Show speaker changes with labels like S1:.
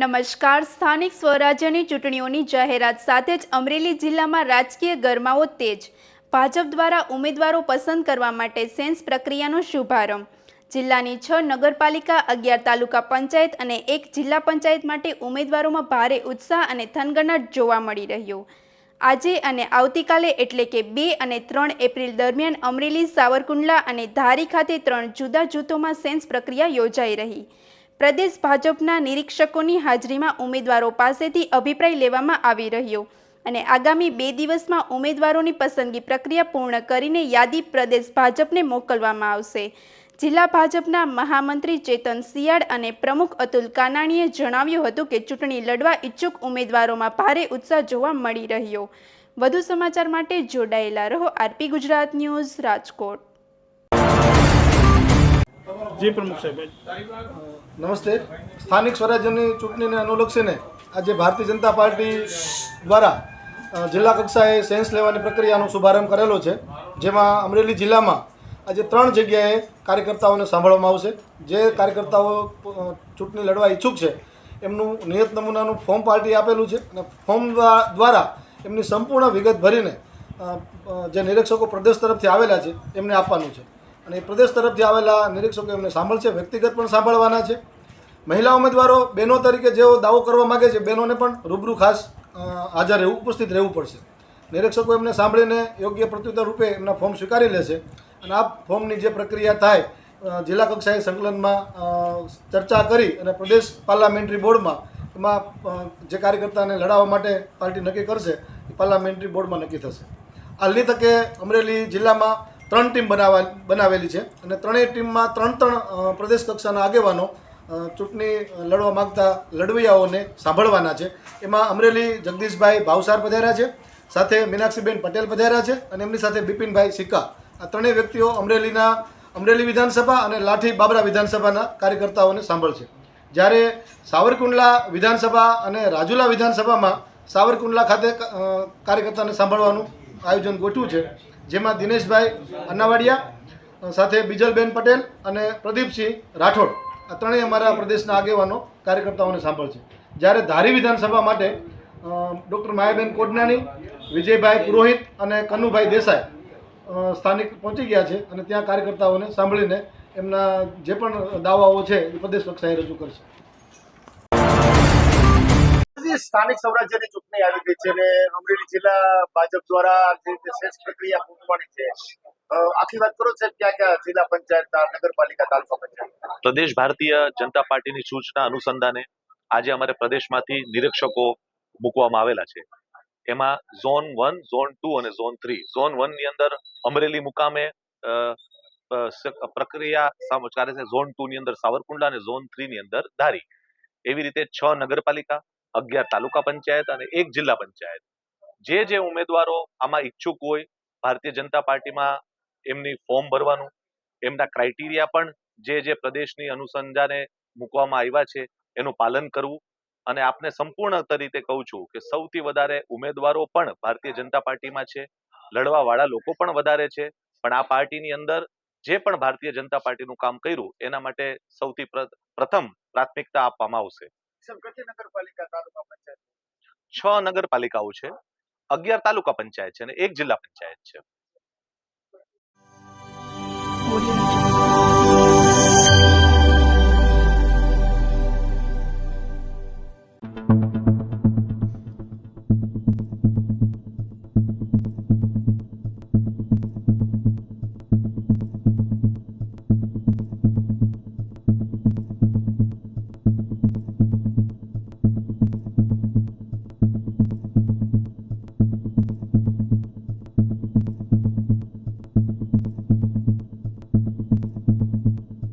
S1: નમસ્કાર. સ્થાનિક સ્વરાજ્યની ચૂંટણીઓની જાહેરાત સાથે જ અમરેલી જિલ્લામાં રાજકીય ગરમાવો તેજ. ભાજપ દ્વારા ઉમેદવારો પસંદ કરવા માટે સેન્સ પ્રક્રિયાનો શુભારંભ. જિલ્લાની 6 નગરપાલિકા, 11 તાલુકા પંચાયત અને 1 જિલ્લા પંચાયત માટે ઉમેદવારોમાં ભારે ઉત્સાહ અને થનગનાટ જોવા મળી રહ્યો. આજે અને આવતીકાલે એટલે કે 2 અને 3 એપ્રિલ દરમિયાન અમરેલી, સાવરકુંડલા અને ધારી ખાતે 3 જુદા જૂથોમાં સેન્સ પ્રક્રિયા યોજાઈ રહી. પ્રદેશ ભાજપના નિરીક્ષકોની હાજરીમાં ઉમેદવારો પાસેથી અભિપ્રાય લેવામાં આવી રહ્યો અને આગામી 2 દિવસમાં ઉમેદવારોની પસંદગી પ્રક્રિયા પૂર્ણ કરીને યાદી પ્રદેશ ભાજપને મોકલવામાં આવશે. જિલ્લા ભાજપના મહામંત્રી ચેતન સિયાડ અને પ્રમુખ અતુલ કાનાણીએ જણાવ્યું હતું કે ચૂંટણી લડવા ઈચ્છુક ઉમેદવારોમાં ભારે ઉત્સાહ જોવા મળી રહ્યો. વધુ સમાચાર માટે જોડાયેલા રહો. RP Gujarat news, Rajkot.
S2: જી પ્રમુખ સાહેબ.
S3: નમસ્તે. સ્થાનિક સ્વરાજ્યની ચૂંટણીને અનુલક્ષીને આજે ભારતીય જનતા પાર્ટી દ્વારા જિલ્લા કક્ષાએ સેન્સ લેવાની પ્રક્રિયાનો શુભારંભ કરેલો છે, જેમાં અમરેલી જિલ્લામાં આજે 3 જગ્યાએ કાર્યકર્તાઓને સાંભળવામાં આવશે. જે કાર્યકર્તાઓ ચૂંટણી લડવા ઈચ્છુક છે એમનું નિયત નમૂનાનું ફોર્મ પાર્ટી આપેલું છે અને ફોર્મ દ્વારા એમની સંપૂર્ણ વિગત ભરીને જે નિરીક્ષકો પ્રદેશ તરફથી આવેલા છે એમને આપવાનું છે અને પ્રદેશ તરફથી આવેલા નિરીક્ષકો એમને સાંભળશે. વ્યક્તિગત પણ સાંભળવાના છે. મહિલા ઉમેદવારો બહેનો તરીકે જેઓ દાવો કરવા માગે છે, બહેનોને પણ રૂબરૂ ખાસ હાજર રહેવું, ઉપસ્થિત રહેવું પડશે. નિરીક્ષકો એમને સાંભળીને યોગ્ય પ્રત્યુત્તર રૂપે એમના ફોર્મ સ્વીકારી લેશે અને આ ફોર્મની જે પ્રક્રિયા થાય જિલ્લા કક્ષાએ સંકલનમાં ચર્ચા કરી અને પ્રદેશ પાર્લામેન્ટરી બોર્ડમાં એમાં જે કાર્યકર્તાને લડાવવા માટે પાર્ટી નક્કી કરશે એ પાર્લામેન્ટરી બોર્ડમાં નક્કી થશે. હાલની તકે અમરેલી જિલ્લામાં 3 ટીમ બનાવેલી છે અને 3 ટીમમાં 3 પ્રદેશ કક્ષાના આગેવાનો ચૂંટણી લડવા માગતા લડવૈયાઓને સાંભળવાના છે. એમાં અમરેલી જગદીશભાઈ ભાવસાર પધાર્યા છે, સાથે મીનાક્ષીબેન પટેલ પધાર્યા છે અને એમની સાથે બિપિનભાઈ સિક્કા. આ 3 વ્યક્તિઓ અમરેલી વિધાનસભા અને લાઠી બાબરા વિધાનસભાના કાર્યકર્તાઓને સાંભળશે. જ્યારે સાવરકુંડલા વિધાનસભા અને રાજુલા વિધાનસભામાં સાવરકુંડલા ખાતે કાર્યકર્તાને સાંભળવાનું આયોજન ગોઠવ્યું છે, જેમાં દિનેશભાઈ અન્નાવાડિયા સાથે બીજલબેન પટેલ અને પ્રદીપસિંહ રાઠોડ આ 3 અમારા પ્રદેશના આગેવાનો કાર્યકર્તાઓને સાંભળશે. જ્યારે ધારી વિધાનસભા માટે ડૉક્ટર માયાબેન કોડનાની, વિજયભાઈ પુરોહિત અને કનુભાઈ દેસાઈ સ્થાનિક પહોંચી ગયા છે અને ત્યાં કાર્યકર્તાઓને સાંભળીને એમના જે પણ દાવાઓ છે એ પ્રદેશ કક્ષાએ રજૂ કરશે.
S4: સ્થાનિક સ્વરાજ્યની ચૂંટણી આવી ગઈ છે અને અમરેલી જિલ્લા ભાજપ દ્વારા જે સેન્સ પ્રક્રિયા પૂરવાની છે, આખી વાત કરો સાહેબ, ક્યાં ક્યાં જિલ્લા પંચાયત, નગરપાલિકા, તાલુકા પંચાયત?
S5: પ્રદેશ ભારતીય જનતા પાર્ટીની સૂચના અનુસંધાને આજે અમારે પ્રદેશમાંથી નિરીક્ષકો મૂકવામાં આવેલા છે. એમાં ઝોન 1, ઝોન 2 અને ઝોન 3. ઝોન 1 ની અંદર અમરેલી મુકામે પ્રક્રિયા ચાલે છે. ઝોન 2 ની અંદર સાવરકુંડલા અને ઝોન 3 ની અંદર ધારી. એવી રીતે 6 નગરપાલિકા, 11 તાલુકા પંચાયત અને 1 જિલ્લા પંચાયત. જે ઉમેદવારો આમાં ઈચ્છુક હોય, ભારતીય જનતા પાર્ટીમાં એમની ફોર્મ ભરવાનું, એમના ક્રાઇટેરિયા પણ જે પ્રદેશની અનુસંધાને મૂકવામાં આવ્યા છે એનું પાલન કરવું. અને આપને સંપૂર્ણ રીતે કહું છું કે સૌથી વધારે ઉમેદવારો પણ ભારતીય જનતા પાર્ટીમાં છે, લડવા વાળા લોકો પણ વધારે છે, પણ આ પાર્ટીની અંદર જે પણ ભારતીય જનતા પાર્ટીનું કામ કર્યું એના માટે સૌથી પ્રથમ પ્રાથમિકતા આપવામાં આવશે. 6 નગરપાલિકાઓ છે, 11 તાલુકા પંચાયત છે અને 1 જિલ્લા પંચાયત છે.
S1: Audio